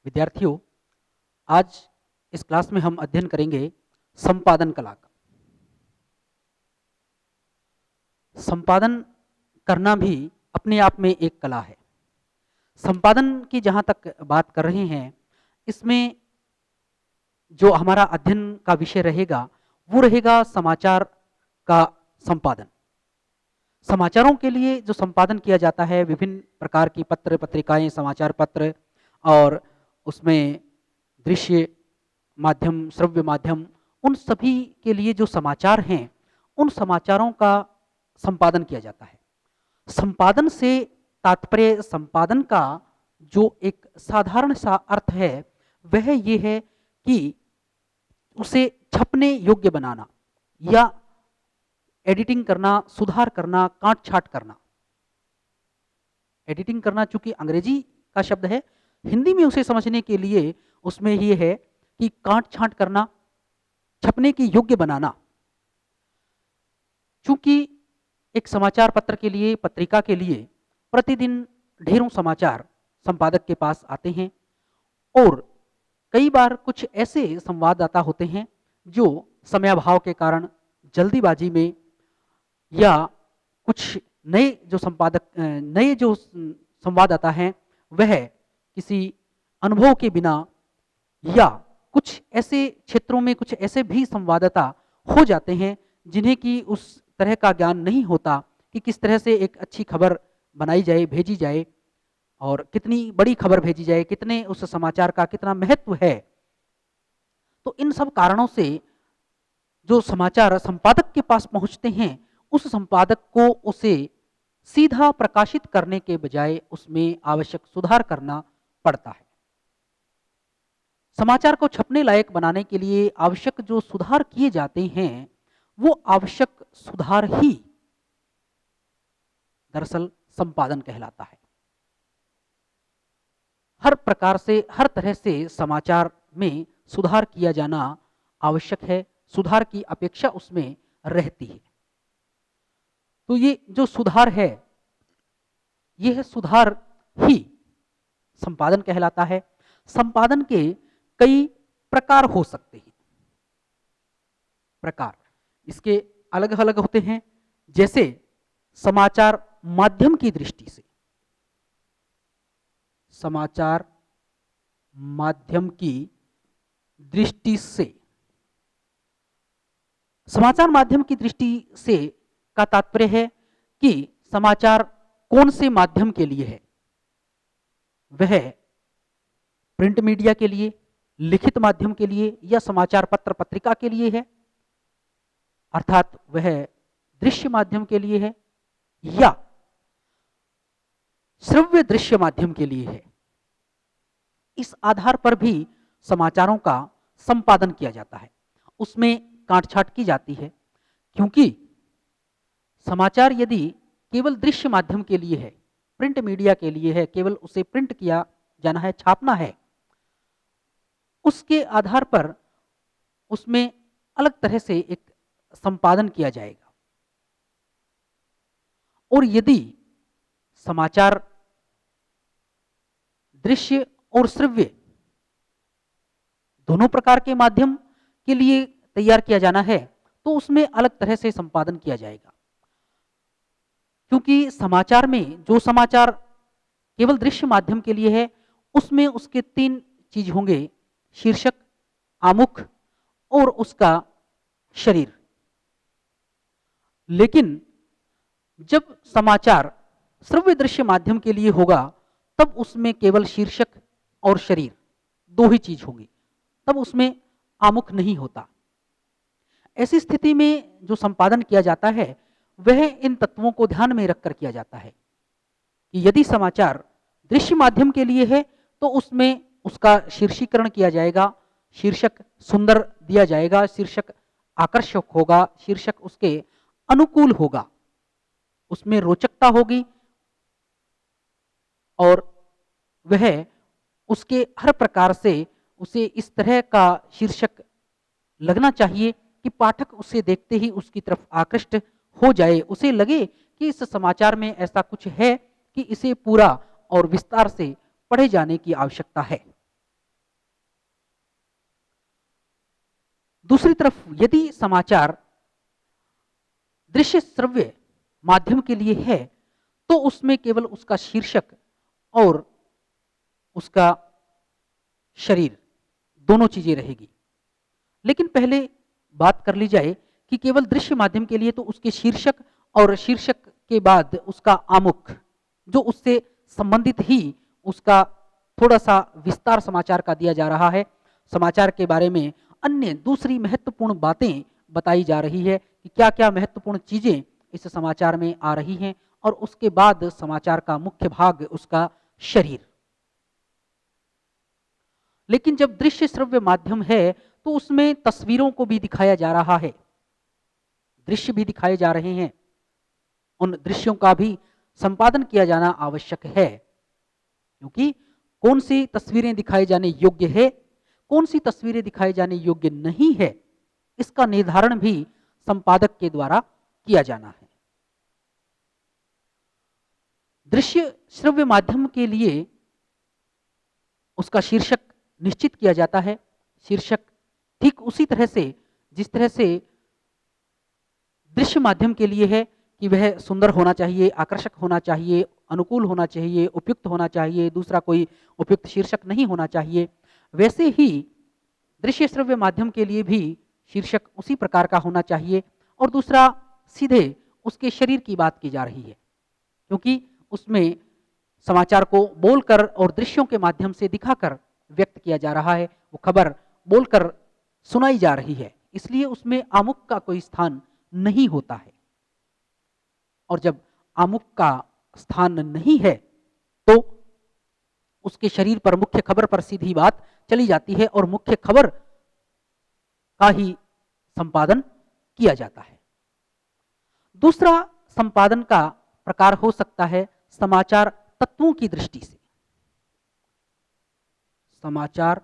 विद्यार्थियों, आज इस क्लास में हम अध्ययन करेंगे संपादन कला का। संपादन करना भी अपने आप में एक कला है। संपादन की जहाँ तक बात कर रहे हैं, इसमें जो हमारा अध्ययन का विषय रहेगा, वो रहेगा समाचार का संपादन। समाचारों के लिए जो संपादन किया जाता है, विभिन्न प्रकार की पत्र पत्रिकाएं, समाचार पत्र और उसमें दृश्य माध्यम, श्रव्य माध्यम, उन सभी के लिए जो समाचार हैं, उन समाचारों का संपादन किया जाता है। संपादन से तात्पर्य, संपादन का जो एक साधारण सा अर्थ है वह ये है कि उसे छपने योग्य बनाना या एडिटिंग करना, सुधार करना, काट छाट करना। एडिटिंग करना चूंकि अंग्रेजी का शब्द है, हिंदी में उसे समझने के लिए उसमें ये है कि काट छाट करना, छपने की योग्य बनाना। चूंकि एक समाचार पत्र के लिए, पत्रिका के लिए प्रतिदिन ढेरों समाचार संपादक के पास आते हैं और कई बार कुछ ऐसे संवाददाता होते हैं जो समयाभाव के कारण जल्दीबाजी में या कुछ नए जो संवाददाता हैं वह किसी अनुभव के बिना या कुछ ऐसे क्षेत्रों में कुछ ऐसे भी संवाददाता हो जाते हैं जिन्हें कि उस तरह का ज्ञान नहीं होता कि किस तरह से एक अच्छी खबर बनाई जाए, भेजी जाए और कितनी बड़ी खबर भेजी जाए, कितने उस समाचार का कितना महत्व है। तो इन सब कारणों से जो समाचार संपादक के पास पहुंचते हैं, उस संपादक को उसे सीधा प्रकाशित करने के बजाय उसमें आवश्यक सुधार करना पड़ता है। समाचार को छपने लायक बनाने के लिए आवश्यक जो सुधार किए जाते हैं, वो आवश्यक सुधार ही दरअसल संपादन कहलाता है। हर प्रकार से, हर तरह से समाचार में सुधार किया जाना आवश्यक है, सुधार की अपेक्षा उसमें रहती है। तो ये जो सुधार है, यह सुधार ही संपादन कहलाता है। संपादन के कई प्रकार हो सकते हैं। प्रकार इसके अलग अलग होते हैं, जैसे समाचार माध्यम की दृष्टि से, समाचार माध्यम की दृष्टि से, समाचार माध्यम की दृष्टि से का तात्पर्य है कि समाचार कौन से माध्यम के लिए है। वह प्रिंट मीडिया के लिए, लिखित माध्यम के लिए या समाचार पत्र पत्रिका के लिए है, अर्थात वह दृश्य माध्यम के लिए है या श्रव्य दृश्य माध्यम के लिए है। इस आधार पर भी समाचारों का संपादन किया जाता है, उसमें काटछाट की जाती है। क्योंकि समाचार यदि केवल दृश्य माध्यम के लिए है, प्रिंट मीडिया के लिए है, केवल उसे प्रिंट किया जाना है, छापना है, उसके आधार पर उसमें अलग तरह से एक संपादन किया जाएगा। और यदि समाचार दृश्य और श्रव्य दोनों प्रकार के माध्यम के लिए तैयार किया जाना है, तो उसमें अलग तरह से संपादन किया जाएगा। क्योंकि समाचार में जो समाचार केवल दृश्य माध्यम के लिए है, उसमें उसके 3 चीज होंगे: शीर्षक, आमुख और उसका शरीर। लेकिन जब समाचार श्रव्य दृश्य माध्यम के लिए होगा, तब उसमें केवल शीर्षक और शरीर 2 ही चीज होंगी, तब उसमें आमुख नहीं होता। ऐसी स्थिति में जो संपादन किया जाता है वह इन तत्वों को ध्यान में रखकर किया जाता है कि यदि समाचार दृश्य माध्यम के लिए है तो उसमें उसका शीर्षीकरण किया जाएगा, शीर्षक सुंदर दिया जाएगा, शीर्षक आकर्षक होगा, शीर्षक उसके अनुकूल होगा, उसमें रोचकता होगी और वह उसके हर प्रकार से उसे इस तरह का शीर्षक लगना चाहिए कि पाठक उसे देखते ही उसकी तरफ आकृष्ट हो जाए, उसे लगे कि इस समाचार में ऐसा कुछ है कि इसे पूरा और विस्तार से पढ़े जाने की आवश्यकता है। दूसरी तरफ यदि समाचार दृश्य श्रव्य माध्यम के लिए है तो उसमें केवल उसका शीर्षक और उसका शरीर दोनों चीजें रहेगी। लेकिन पहले बात कर ली जाए कि केवल दृश्य माध्यम के लिए तो उसके शीर्षक और शीर्षक के बाद उसका आमुख, जो उससे संबंधित ही उसका थोड़ा सा विस्तार समाचार का दिया जा रहा है। समाचार के बारे में अन्य दूसरी महत्वपूर्ण बातें बताई जा रही है कि क्या क्या महत्वपूर्ण चीजें इस समाचार में आ रही हैं, और उसके बाद समाचार का मुख्य भाग उसका शरीर। लेकिन जब दृश्य श्रव्य माध्यम है तो उसमें तस्वीरों को भी दिखाया जा रहा है, दृश्य भी दिखाए जा रहे हैं, उन दृश्यों का भी संपादन किया जाना आवश्यक है, क्योंकि कौन सी तस्वीरें दिखाए जाने योग्य है, कौन सी तस्वीरें दिखाए जाने योग्य नहीं है, इसका निर्धारण भी संपादक के द्वारा किया जाना है। दृश्य श्रव्य माध्यम के लिए उसका शीर्षक निश्चित किया जाता है। शीर्षक ठीक उसी तरह से जिस तरह से दृश्य माध्यम के लिए है कि वह सुंदर होना चाहिए, आकर्षक होना चाहिए, अनुकूल होना चाहिए, उपयुक्त होना चाहिए, दूसरा कोई उपयुक्त शीर्षक नहीं होना चाहिए, वैसे ही दृश्य श्रव्य माध्यम के लिए भी शीर्षक उसी प्रकार का होना चाहिए। और दूसरा, सीधे उसके शरीर की बात की जा रही है, क्योंकि उसमें समाचार को बोलकर और दृश्यों के माध्यम से दिखाकर व्यक्त किया जा रहा है, वो खबर बोलकर सुनाई जा रही है, इसलिए उसमें आमुख का कोई स्थान नहीं होता है। और जब आमुख का स्थान नहीं है तो उसके शरीर पर, मुख्य खबर पर सीधी बात चली जाती है और मुख्य खबर का ही संपादन किया जाता है। दूसरा संपादन का प्रकार हो सकता है समाचार तत्वों की दृष्टि से। समाचार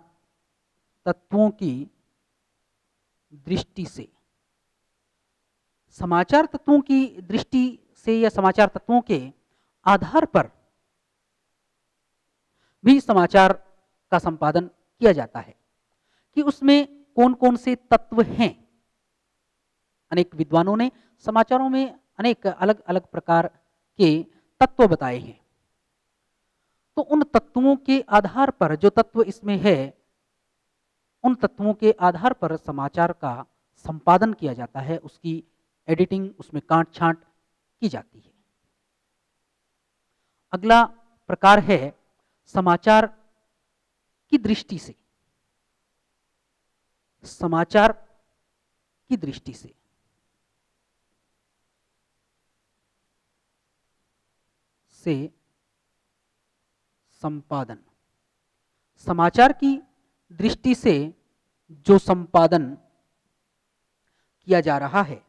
तत्वों की दृष्टि से, समाचार तत्वों की दृष्टि से या समाचार तत्वों के आधार पर भी समाचार का संपादन किया जाता है कि उसमें कौन कौन से तत्व हैं। अनेक विद्वानों ने समाचारों में अनेक अलग अलग प्रकार के तत्व बताए हैं, तो उन तत्वों के आधार पर, जो तत्व इसमें है, उन तत्वों के आधार पर समाचार का संपादन किया जाता है, उसकी एडिटिंग, उसमें काट छांट की जाती है। अगला प्रकार है समाचार की दृष्टि से। समाचार की दृष्टि से संपादन। समाचार की दृष्टि से जो संपादन किया जा रहा है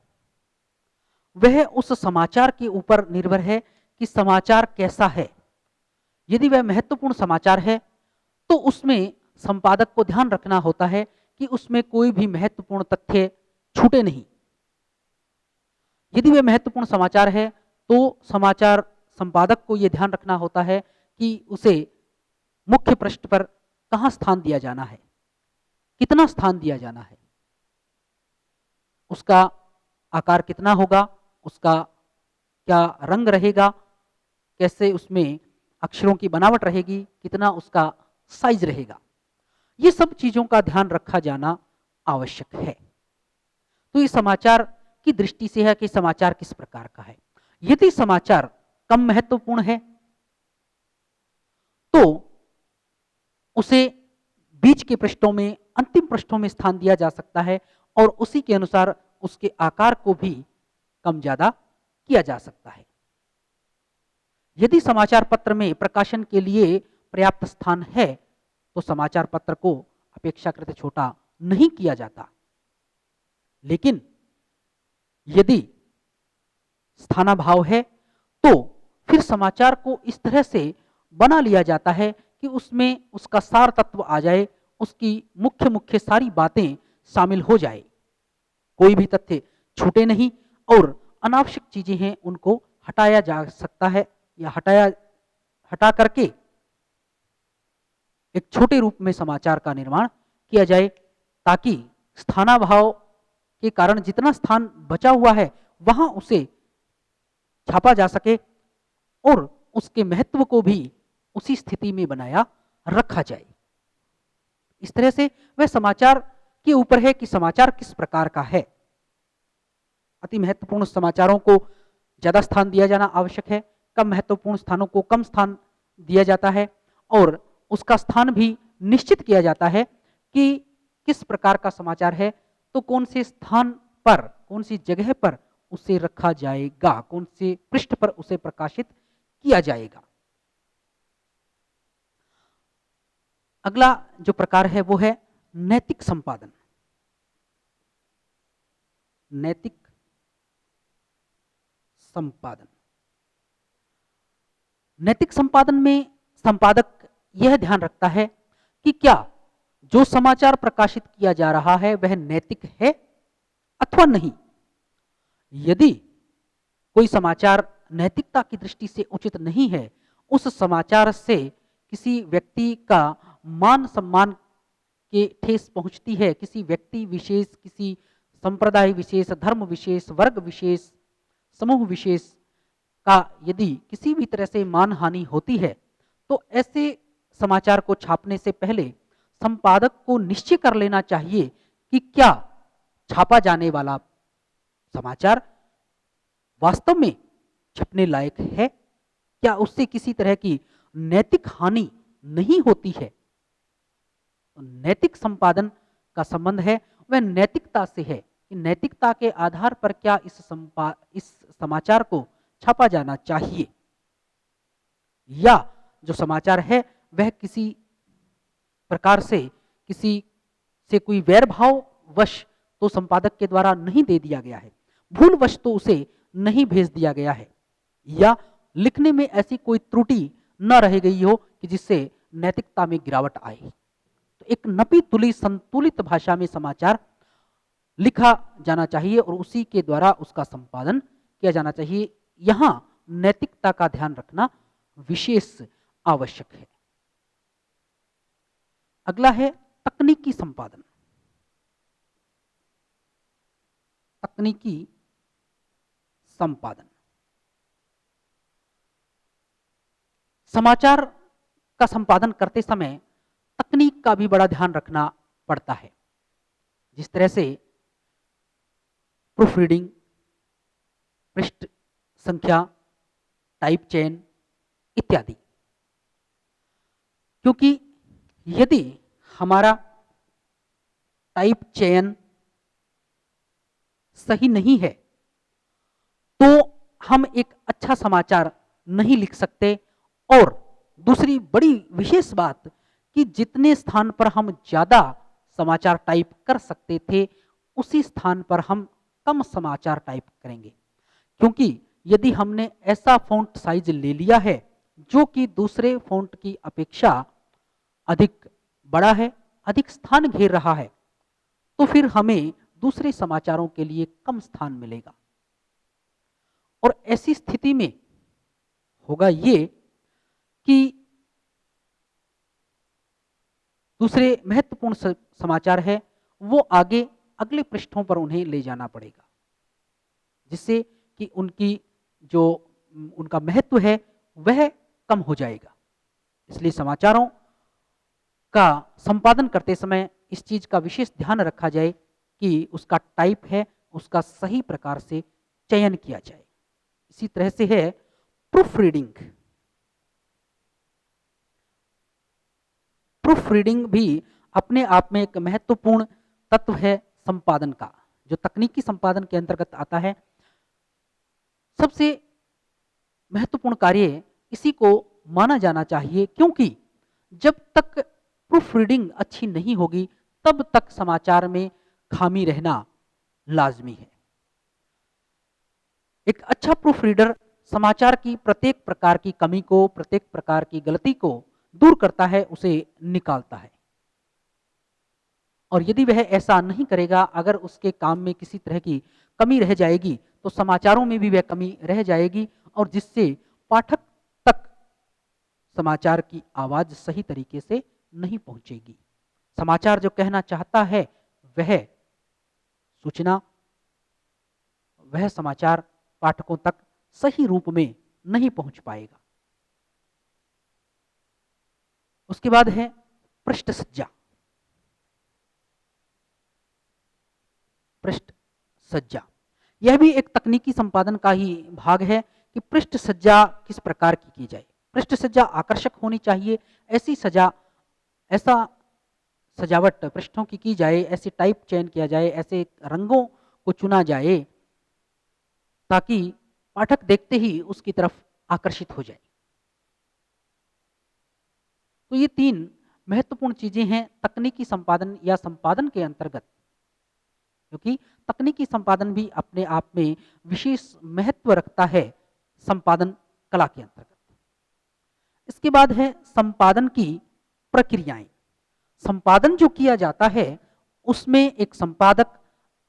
वह उस समाचार के ऊपर निर्भर है कि समाचार कैसा है। यदि वह महत्वपूर्ण समाचार है तो उसमें संपादक को ध्यान रखना होता है कि उसमें कोई भी महत्वपूर्ण तथ्य छूटे नहीं। यदि वह महत्वपूर्ण समाचार है तो समाचार संपादक को यह ध्यान रखना होता है कि उसे मुख्य पृष्ठ पर कहाँ स्थान दिया जाना है, कितना स्थान दिया जाना है, उसका आकार कितना होगा, उसका क्या रंग रहेगा, कैसे उसमें अक्षरों की बनावट रहेगी, कितना उसका साइज रहेगा, ये सब चीजों का ध्यान रखा जाना आवश्यक है। तो ये समाचार की दृष्टि से है कि समाचार किस प्रकार का है। यदि समाचार कम महत्वपूर्ण है तो उसे बीच के पृष्ठों में, अंतिम पृष्ठों में स्थान दिया जा सकता है और उसी के अनुसार उसके आकार को भी कम ज्यादा किया जा सकता है। यदि समाचार पत्र में प्रकाशन के लिए पर्याप्त स्थान है तो समाचार पत्र को अपेक्षाकृत छोटा नहीं किया जाता। लेकिन यदि स्थानाभाव है तो फिर समाचार को इस तरह से बना लिया जाता है कि उसमें उसका सार तत्व आ जाए, उसकी मुख्य मुख्य सारी बातें शामिल हो जाए, कोई भी तथ्य छूटे नहीं और अनावश्यक चीजें हैं उनको हटाया जा सकता है या हटा करके एक छोटे रूप में समाचार का निर्माण किया जाए ताकि स्थानाभाव के कारण जितना स्थान बचा हुआ है वहां उसे छापा जा सके और उसके महत्व को भी उसी स्थिति में बनाया रखा जाए। इस तरह से वह समाचार के ऊपर है कि समाचार किस प्रकार का है। अति महत्वपूर्ण समाचारों को ज्यादा स्थान दिया जाना आवश्यक है, कम महत्वपूर्ण स्थानों को कम स्थान दिया जाता है और उसका स्थान भी निश्चित किया जाता है कि किस प्रकार का समाचार है तो कौन से स्थान पर, कौन सी जगह पर उसे रखा जाएगा, कौन से पृष्ठ पर उसे प्रकाशित किया जाएगा। अगला जो प्रकार है वो है नैतिक संपादन। नैतिक संपादन, नैतिक संपादन में संपादक यह ध्यान रखता है कि क्या जो समाचार प्रकाशित किया जा रहा है वह नैतिक है अथवा नहीं। यदि कोई समाचार नैतिकता की दृष्टि से उचित नहीं है, उस समाचार से किसी व्यक्ति का मान सम्मान के ठेस पहुंचती है, किसी व्यक्ति विशेष, किसी संप्रदाय विशेष, धर्म विशेष, वर्ग विशेष, समूह विशेष का यदि किसी भी तरह से मान हानि होती है तो ऐसे समाचार को छापने से पहले संपादक को निश्चय कर लेना चाहिए कि क्या छापा जाने वाला समाचार वास्तव में छपने लायक है, क्या उससे किसी तरह की नैतिक हानि नहीं होती है। तो नैतिक संपादन का संबंध है वह नैतिकता से है कि नैतिकता के आधार पर क्या इस समाचार को छापा जाना चाहिए, या जो समाचार है वह किसी प्रकार से किसी से कोई वैर भाव वश तो संपादक के द्वारा नहीं दे दिया गया है, भूलवश तो उसे नहीं भेज दिया गया है, या लिखने में ऐसी कोई त्रुटि न रह गई हो कि जिससे नैतिकता में गिरावट आए। तो एक नपी तुली संतुलित भाषा में समाचार लिखा जाना चाहिए और उसी के द्वारा उसका संपादन किया जाना चाहिए। यहां नैतिकता का ध्यान रखना विशेष आवश्यक है। अगला है तकनीकी संपादन। तकनीकी संपादन, समाचार का संपादन करते समय तकनीक का भी बड़ा ध्यान रखना पड़ता है। जिस तरह से प्रूफ रीडिंग, पृष्ठ संख्या, टाइप चेन इत्यादि, क्योंकि यदि हमारा टाइप चयन सही नहीं है तो हम एक अच्छा समाचार नहीं लिख सकते। और दूसरी बड़ी विशेष बात कि जितने स्थान पर हम ज्यादा समाचार टाइप कर सकते थे उसी स्थान पर हम कम समाचार टाइप करेंगे, क्योंकि यदि हमने ऐसा फ़ॉन्ट साइज ले लिया है जो कि दूसरे फ़ॉन्ट की अपेक्षा अधिक बड़ा है, अधिक स्थान घेर रहा है, तो फिर हमें दूसरे समाचारों के लिए कम स्थान मिलेगा। और ऐसी स्थिति में होगा ये कि दूसरे महत्वपूर्ण समाचार है वो आगे अगले पृष्ठों पर उन्हें ले जाना पड़ेगा, जिससे कि उनका महत्व है वह कम हो जाएगा। इसलिए समाचारों का संपादन करते समय इस चीज का विशेष ध्यान रखा जाए कि उसका टाइप है उसका सही प्रकार से चयन किया जाए। इसी तरह से है प्रूफ रीडिंग। प्रूफ रीडिंग भी अपने आप में एक महत्वपूर्ण तत्व है संपादन का, जो तकनीकी संपादन के अंतर्गत आता है। सबसे महत्वपूर्ण कार्य इसी को माना जाना चाहिए, क्योंकि जब तक प्रूफ रीडिंग अच्छी नहीं होगी तब तक समाचार में खामी रहना लाजमी है। एक अच्छा प्रूफ रीडर समाचार की प्रत्येक प्रकार की कमी को, प्रत्येक प्रकार की गलती को दूर करता है, उसे निकालता है। और यदि वह ऐसा नहीं करेगा, अगर उसके काम में किसी तरह की कमी रह जाएगी तो समाचारों में भी वह कमी रह जाएगी और जिससे पाठक तक समाचार की आवाज सही तरीके से नहीं पहुंचेगी। समाचार जो कहना चाहता है वह सूचना, वह समाचार पाठकों तक सही रूप में नहीं पहुंच पाएगा। उसके बाद है पृष्ठ सज्जा। पृष्ठ सज्जा यह भी एक तकनीकी संपादन का ही भाग है कि पृष्ठ सज्जा किस प्रकार की जाए। पृष्ठ सज्जा आकर्षक होनी चाहिए, ऐसा सजावट पृष्ठों की जाए, ऐसे टाइप चयन किया जाए, ऐसे रंगों को चुना जाए ताकि पाठक देखते ही उसकी तरफ आकर्षित हो जाए। तो ये 3 महत्वपूर्ण चीजें हैं तकनीकी संपादन या संपादन के अंतर्गत, क्योंकि तकनीकी संपादन भी अपने आप में विशेष महत्व रखता है संपादन कला के अंतर्गत। इसके बाद है संपादन की प्रक्रियाएं। संपादन जो किया जाता है उसमें एक संपादक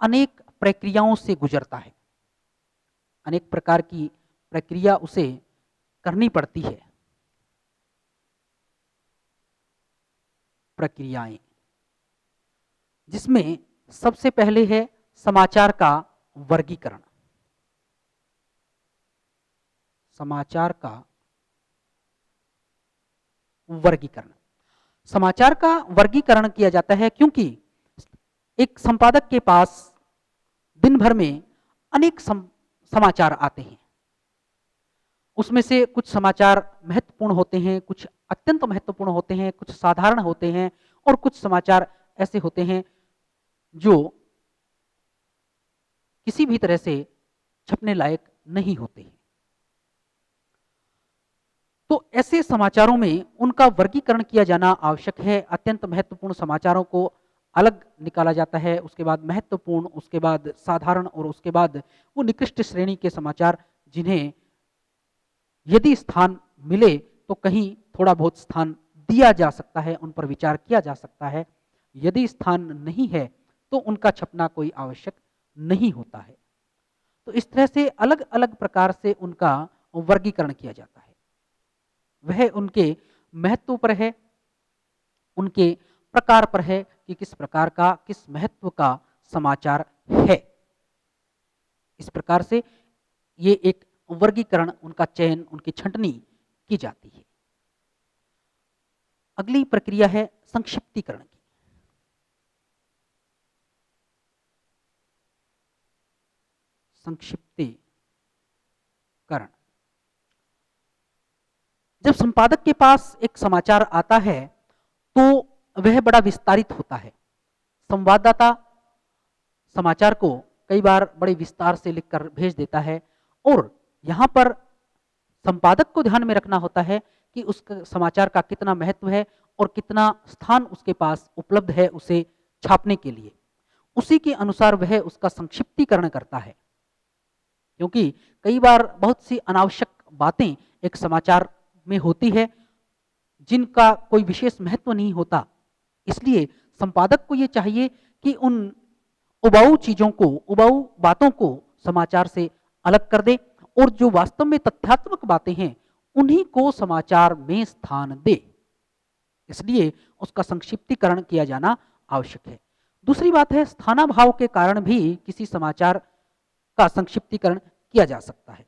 अनेक प्रक्रियाओं से गुजरता है, अनेक प्रकार की प्रक्रिया उसे करनी पड़ती है। प्रक्रियाएं जिसमें सबसे पहले है समाचार का वर्गीकरण। समाचार का वर्गीकरण, समाचार का वर्गीकरण किया जाता है क्योंकि एक संपादक के पास दिन भर में अनेक समाचार आते हैं। उसमें से कुछ समाचार महत्वपूर्ण होते हैं, कुछ अत्यंत महत्वपूर्ण होते हैं, कुछ साधारण होते हैं और कुछ समाचार ऐसे होते हैं जो किसी भी तरह से छपने लायक नहीं होते हैं। तो ऐसे समाचारों में उनका वर्गीकरण किया जाना आवश्यक है। अत्यंत महत्वपूर्ण समाचारों को अलग निकाला जाता है, उसके बाद महत्वपूर्ण, उसके बाद साधारण और उसके बाद वो निकृष्ट श्रेणी के समाचार जिन्हें यदि स्थान मिले तो कहीं थोड़ा बहुत स्थान दिया जा सकता है, उन पर विचार किया जा सकता है। यदि स्थान नहीं है तो उनका छपना कोई आवश्यक नहीं होता है। तो इस तरह से अलग अलग प्रकार से उनका वर्गीकरण किया जाता है। वह उनके महत्व पर है, उनके प्रकार पर है कि किस प्रकार का, किस महत्व का समाचार है। इस प्रकार से ये एक वर्गीकरण, उनका चयन, उनकी छंटनी की जाती है। अगली प्रक्रिया है संक्षिप्तीकरण की। संक्षिप्तीकरण जब संपादक के पास एक समाचार आता है तो वह बड़ा विस्तारित होता है। संवाददाता समाचार को कई बार बड़े विस्तार से लिखकर भेज देता है और यहाँ पर संपादक को ध्यान में रखना होता है कि उस समाचार का कितना महत्व है और कितना स्थान उसके पास उपलब्ध है उसे छापने के लिए। उसी के अनुसार वह उसका संक्षिप्तीकरण करता है, क्योंकि कई बार बहुत सी अनावश्यक बातें एक समाचार में होती है जिनका कोई विशेष महत्व नहीं होता। इसलिए संपादक को ये चाहिए कि उन उबाऊ चीजों को, उबाऊ बातों को समाचार से अलग कर दे और जो वास्तव में तथ्यात्मक बातें हैं उन्हीं को समाचार में स्थान दे। इसलिए उसका संक्षिप्तीकरण किया जाना आवश्यक है। दूसरी बात है, स्थानाभाव के कारण भी किसी समाचार का संक्षिप्तीकरण किया जा सकता है।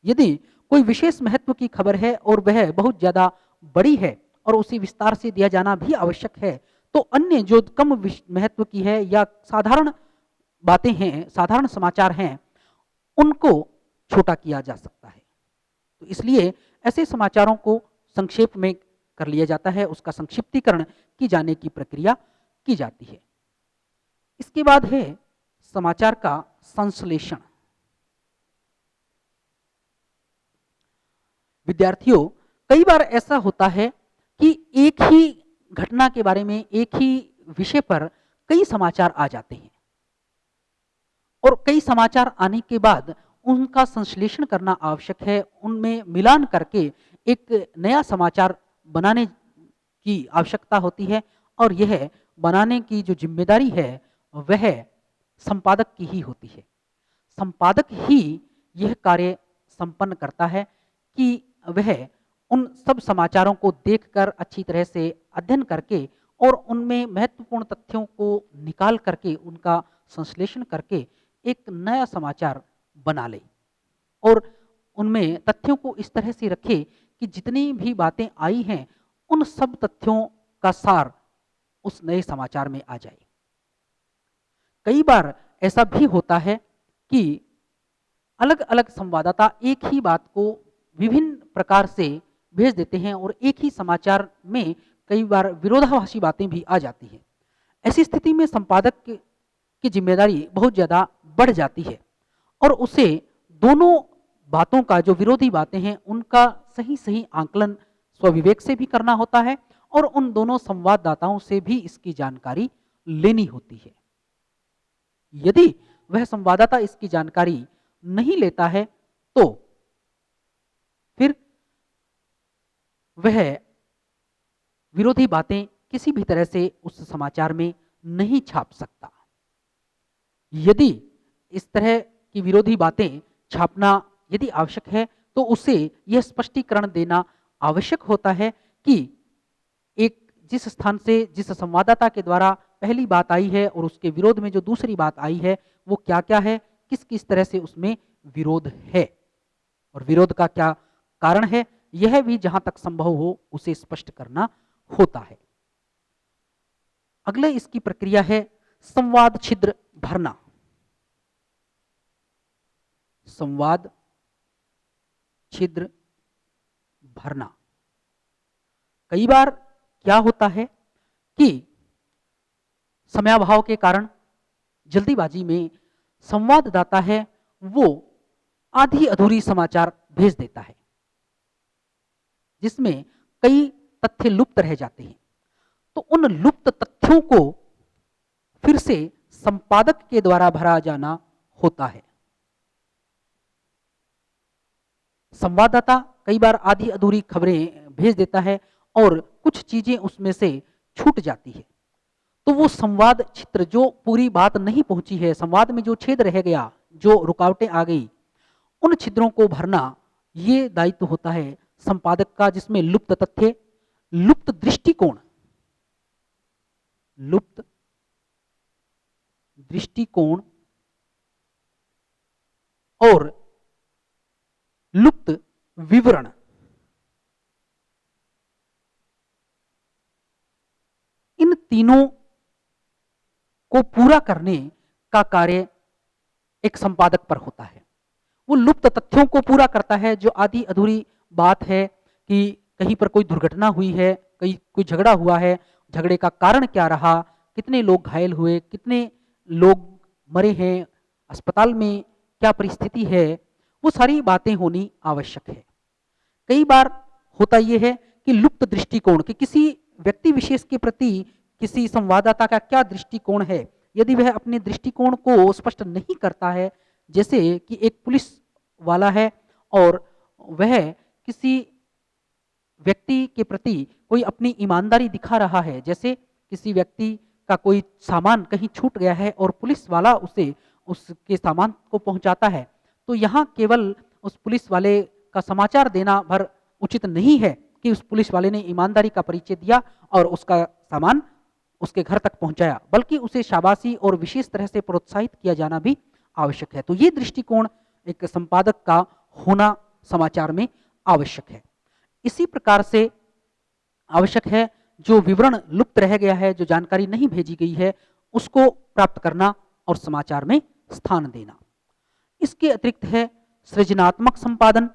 यदि कोई विशेष महत्व की खबर है और वह बहुत ज्यादा बड़ी है और उसे विस्तार से दिया जाना भी आवश्यक है, तो अन्य जो कम महत्व की है या साधारण बातें हैं, साधारण समाचार हैं, उनको छोटा किया जा सकता है। तो इसलिए ऐसे समाचारों को संक्षेप में कर लिया जाता है, उसका संक्षिप्तीकरण की जाने की प्रक्रिया की जाती है। इसके बाद है समाचार का संश्लेषण। विद्यार्थियों, कई बार ऐसा होता है कि एक ही घटना के बारे में, एक ही विषय पर कई समाचार आ जाते हैं और कई समाचार आने के बाद उनका संश्लेषण करना आवश्यक है। उनमें मिलान करके एक नया समाचार बनाने की आवश्यकता होती है और यह बनाने की जो जिम्मेदारी है वह संपादक की ही होती है। संपादक ही यह कार्य संपन्न करता है कि वह उन सब समाचारों को देखकर अच्छी तरह से अध्ययन करके और उनमें महत्वपूर्ण तथ्यों को निकाल करके उनका संश्लेषण करके एक नया समाचार बना ले और उनमें तथ्यों को इस तरह से रखे कि जितनी भी बातें आई हैं उन सब तथ्यों का सार उस नए समाचार में आ जाए। कई बार ऐसा भी होता है कि अलग-अलग संवाददाता एक ही बात को विभिन्न प्रकार से भेज देते हैं और एक ही समाचार में कई बार विरोधाभासी बातें भी आ जाती हैं। ऐसी स्थिति में संपादक की जिम्मेदारी बहुत ज़्यादा बढ़ जाती है और उसे दोनों बातों का, जो विरोधी बातें हैं उनका सही-सही आकलन स्वविवेक से भी करना होता है और उन दोनों संवाददाताओं से भी इसकी जानकारी लेनी होती है। यदि वह संवाददाता इसकी जानकारी नहीं लेता है तो फिर वह विरोधी बातें किसी भी तरह से उस समाचार में नहीं छाप सकता। यदि इस तरह की विरोधी बातें छापना यदि आवश्यक है तो उसे यह स्पष्टीकरण देना आवश्यक होता है कि एक जिस स्थान से जिस संवाददाता के द्वारा पहली बात आई है और उसके विरोध में जो दूसरी बात आई है वो क्या-क्या है, किस-किस तरह से उसमें विरोध है और विरोध का क्या कारण है, यह भी जहां तक संभव हो उसे स्पष्ट करना होता है। अगले इसकी प्रक्रिया है संवाद छिद्र भरना। संवाद छिद्र भरना। कई बार क्या होता है कि समयाभाव के कारण जल्दीबाजी में संवाददाता है वो आधी अधूरी समाचार भेज देता है जिसमें कई तथ्य लुप्त रह जाते हैं। तो उन लुप्त तथ्यों को फिर से संपादक के द्वारा भरा जाना होता है। संवाददाता कई बार आधी अधूरी खबरें भेज देता है और कुछ चीजें उसमें से छूट जाती है तो वो संवाद छिद्र, जो पूरी बात नहीं पहुंची है, संवाद में जो छेद रह गया, जो रुकावटें आ गई, उन छिद्रों को भरना ये दायित्व होता है संपादक का, जिसमें लुप्त तथ्य, लुप्त दृष्टिकोण, लुप्त दृष्टिकोण और लुप्त विवरण, इन तीनों को पूरा करने का कार्य एक संपादक पर होता है। वो लुप्त तथ्यों को पूरा करता है, जो आधी अधूरी बात है कि कहीं पर कोई दुर्घटना हुई है, कहीं कोई झगड़ा हुआ है, झगड़े का कारण क्या रहा, कितने लोग घायल हुए, कितने लोग मरे हैं, अस्पताल में क्या परिस्थिति है, वो सारी बातें होनी आवश्यक है। कई बार होता यह है कि लुप्त दृष्टिकोण, कि किसी व्यक्ति विशेष के प्रति किसी संवाददाता का क्या दृष्टिकोण है, यदि वह अपने दृष्टिकोण को स्पष्ट नहीं करता है, जैसे कि एक पुलिस वाला है और वह किसी व्यक्ति के प्रति कोई कोई ईमानदारी दिखा रहा है, जैसे किसी व्यक्ति का कोई सामान कहीं छूट गया है और पुलिस वाला उसे उसके सामान को पहुंचाता है, तो यहाँ केवल उस पुलिस वाले का समाचार देना भर उचित नहीं है कि उस पुलिस वाले ने ईमानदारी का परिचय दिया और उसका सामान उसके घर तक पहुंचाया, बल्कि उसे शाबाशी और विशेष तरह से प्रोत्साहित किया जाना भी आवश्यक है। तो ये दृष्टिकोण एक संपादक का होना समाचार में आवश्यक है। इसी प्रकार से आवश्यक है जो विवरण लुप्त रह गया है, जो जानकारी नहीं भेजी गई है, उसको प्राप्त करना और समाचार में स्थान देना। इसके अतिरिक्त है सृजनात्मक संपादन।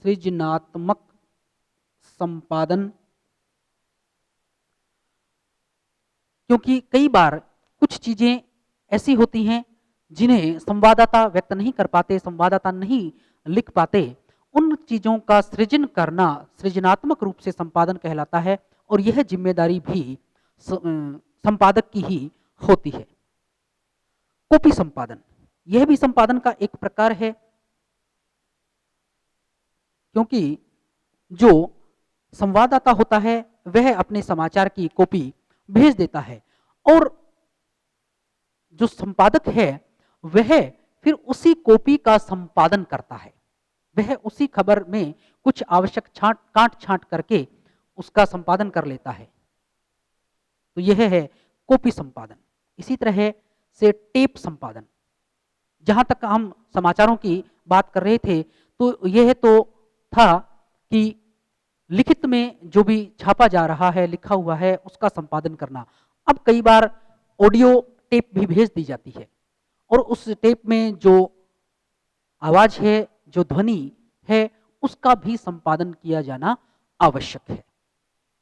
सृजनात्मक संपादन, क्योंकि कई बार कुछ चीजें ऐसी होती हैं जिन्हें संवाददाता व्यक्त नहीं कर पाते, संवाददाता नहीं लिख पाते, उन चीजों का सृजन करना सृजनात्मक रूप से संपादन कहलाता है और यह जिम्मेदारी भी संपादक की ही होती है। कॉपी संपादन, यह भी संपादन का एक प्रकार है, क्योंकि जो संवाददाता होता है वह अपने समाचार की कॉपी भेज देता है और जो संपादक है वह फिर उसी कॉपी का संपादन करता है, वह उसी खबर में कुछ आवश्यक काट छांट करके उसका संपादन कर लेता है। तो यह है कॉपी संपादन, इसी तरह से टेप संपादन। जहाँ तक हम समाचारों की बात कर रहे थे, तो यह तो था कि लिखित में जो भी छापा जा रहा है, लिखा हुआ है, उसका संपादन करना। अब कई बार ऑडियो टेप भी भेज दी जाती है और उस टेप में जो आवाज़ है, जो ध्वनि है, उसका भी संपादन किया जाना आवश्यक है।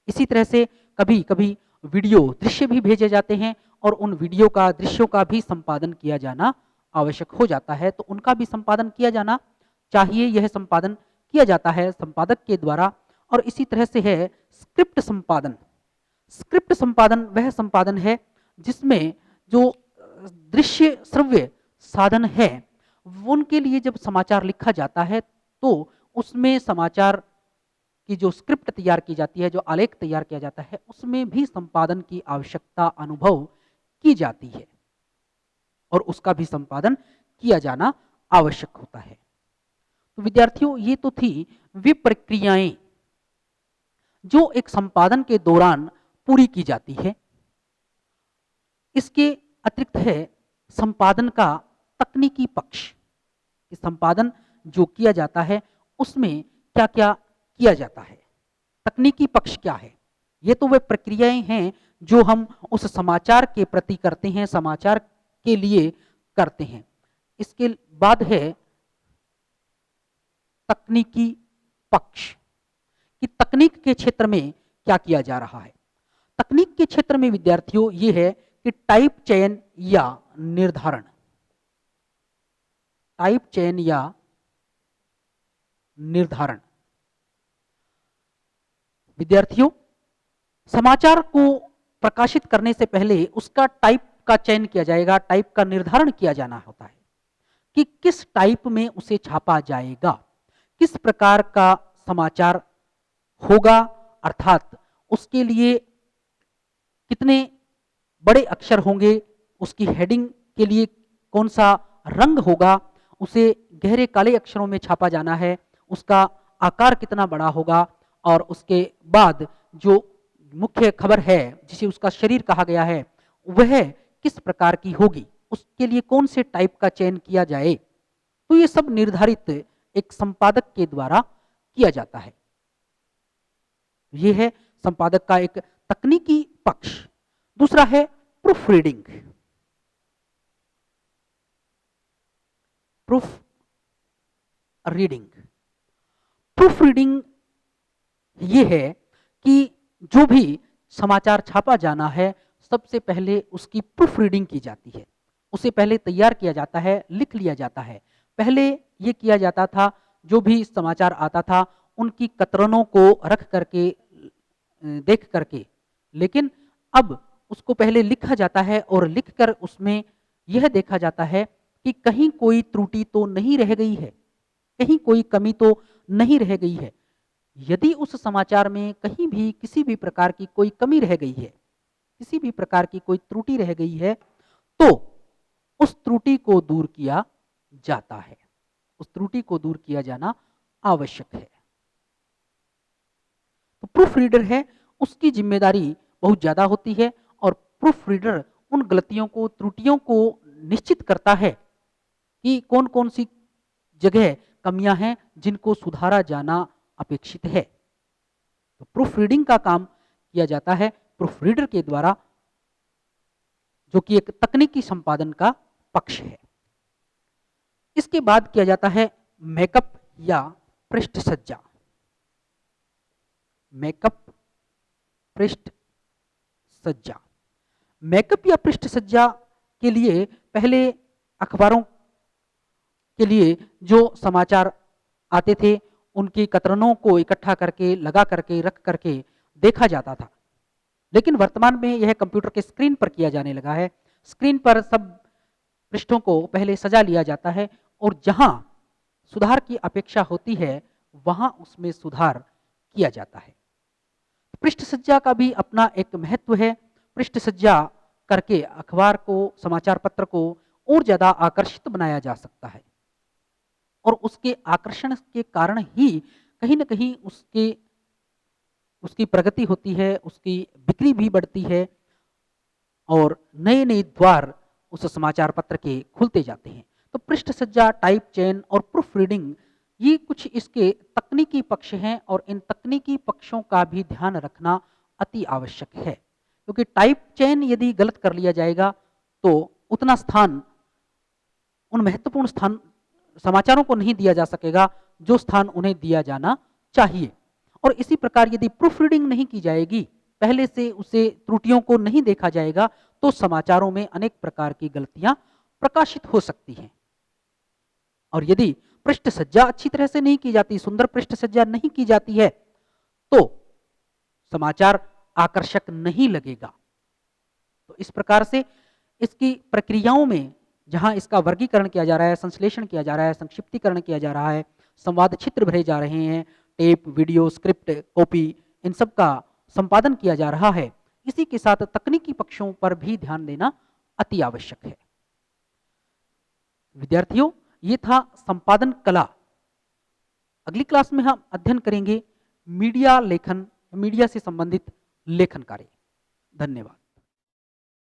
इसी तरह से कभी-कभी वीडियो, दृश्य भी भेजे जाते हैं और उन वीडियो का, दृश्यों का भी संपादन किया जाना आवश्यक हो जाता है, तो उनका भी संपादन किया जाना चाहिए। यह संपादन किया जाता है संपादक के द्वारा। और इसी तरह से है स्क्रिप्ट संपादन। स्क्रिप्ट संपादन वह संपादन है जिसमें जो दृश्य श्रव्य साधन है, उनके लिए जब समाचार लिखा जाता है तो उसमें समाचार की जो स्क्रिप्ट तैयार की जाती है, जो आलेख तैयार किया जाता है, उसमें भी संपादन की आवश्यकता अनुभव की जाती है और उसका भी संपादन किया जाना आवश्यक होता है। तो विद्यार्थियों, ये तो थी वे प्रक्रियाएं जो एक संपादन के दौरान पूरी की जाती है। इसके अतिरिक्त है संपादन का तकनीकी पक्ष, कि संपादन जो किया जाता है उसमें क्या क्या किया जाता है। तकनीकी पक्ष क्या है? ये तो वे प्रक्रियाएं हैं जो हम उस समाचार के प्रति करते हैं, समाचार के लिए करते हैं। इसके बाद है तकनीकी पक्ष, कि तकनीक के क्षेत्र में क्या किया जा रहा है। तकनीक के क्षेत्र में विद्यार्थियों ये है कि टाइप चयन या निर्धारण, टाइप चयन या निर्धारण। विद्यार्थियों, समाचार को प्रकाशित करने से पहले उसका टाइप का चयन किया जाएगा, टाइप का निर्धारण किया जाना होता है कि किस टाइप में उसे छापा जाएगा, किस प्रकार का समाचार होगा, अर्थात उसके लिए कितने बड़े अक्षर होंगे, उसकी हेडिंग के लिए कौन सा रंग होगा, उसे गहरे काले अक्षरों में छापा जाना है, उसका आकार कितना बड़ा होगा, और उसके बाद जो मुख्य खबर है जिसे उसका शरीर कहा गया है वह किस प्रकार की होगी, उसके लिए कौन से टाइप का चयन किया जाए। तो ये सब निर्धारित एक संपादक के द्वारा किया जाता है। ये है संपादक का एक तकनीकी पक्ष। दूसरा है proof reading. Proof reading, proof reading ये है कि जो भी समाचार छापा जाना है, सबसे पहले उसकी प्रूफ रीडिंग की जाती है, उसे पहले तैयार किया जाता है, लिख लिया जाता है। पहले ये किया जाता था, जो भी समाचार आता था उनकी कतरनों को रख करके, देख करके, लेकिन अब उसको पहले लिखा जाता है और लिखकर उसमें यह देखा जाता है कि कहीं कोई त्रुटि तो नहीं रह गई है, कहीं कोई कमी तो नहीं रह गई है। यदि उस समाचार में कहीं भी किसी भी प्रकार की कोई कमी रह गई है, किसी भी प्रकार की कोई त्रुटि रह गई है, तो उस त्रुटि को दूर किया जाता है, उस त्रुटि को दूर किया जाना आवश्यक है। तो प्रूफ रीडर है, उसकी जिम्मेदारी बहुत ज्यादा होती है और प्रूफ रीडर उन गलतियों को, त्रुटियों को निश्चित करता है कि कौन कौन सी जगह कमियां हैं जिनको सुधारा जाना अपेक्षित है। तो प्रूफ रीडिंग का काम किया जाता है प्रूफ रीडर के द्वारा, जो कि एक तकनीकी संपादन का पक्ष है। इसके बाद किया जाता है मेकअप या पृष्ठ सज्जा। मेकअप, पृष्ठ सज्जा। मेकअप या पृष्ठ सज्जा के लिए पहले अखबारों के लिए जो समाचार आते थे उनकी कतरनों को इकट्ठा करके, लगा करके, रख करके देखा जाता था, लेकिन वर्तमान में यह कंप्यूटर के स्क्रीन पर किया जाने लगा है। स्क्रीन पर सब पृष्ठों को पहले सजा लिया जाता है और जहां सुधार की अपेक्षा होती है वहां उसमें सुधार किया जाता है। पृष्ठ सज्जा का भी अपना एक महत्व है। पृष्ठ सज्जा करके अखबार को, समाचार पत्र को और ज्यादा आकर्षित बनाया जा सकता है और उसके आकर्षण के कारण ही कहीं ना कहीं उसकी प्रगति होती है, उसकी बिक्री भी बढ़ती है। और नए-नए द्वार उस समाचार पत्र के खुलते जाते हैं। तो पृष्ठ सज्जा, टाइप चेन और प्रूफ रीडिंग ये कुछ इसके तकनीकी पक्ष हैं और इन तकनीकी पक्षों का भी ध्यान रखना अति आवश्यक है। क्योंकि टाइप चेन यदि गलत कर लिया जाएगा तो उतना स्थान उन महत्वपूर्ण स्थान समाचारों को नहीं दिया जा सकेगा जो स्थान उन्हें दिया जाना चाहिए। और इसी प्रकार यदि प्रूफ रीडिंग नहीं की जाएगी, पहले से उसे त्रुटियों को नहीं देखा जाएगा, तो समाचारों में अनेक प्रकार की गलतियां प्रकाशित हो सकती हैं। और यदि पृष्ठ सज्जा अच्छी तरह से नहीं की जाती, सुंदर पृष्ठ सज्जा नहीं की जाती है, तो समाचार आकर्षक नहीं लगेगा। तो इस प्रकार से इसकी प्रक्रियाओं में जहां इसका वर्गीकरण किया जा रहा है, संश्लेषण किया जा रहा है, संक्षिप्तीकरण किया जा रहा है, संवाद चित्र भरे जा रहे हैं, टेप, वीडियो, स्क्रिप्ट, कॉपी, इन सब का संपादन किया जा रहा है, इसी के साथ तकनीकी पक्षों पर भी ध्यान देना अति आवश्यक है। विद्यार्थियों, ये था संपादन कला। अगली क्लास में हम अध्ययन करेंगे मीडिया लेखन, मीडिया से संबंधित लेखन कार्य। धन्यवाद।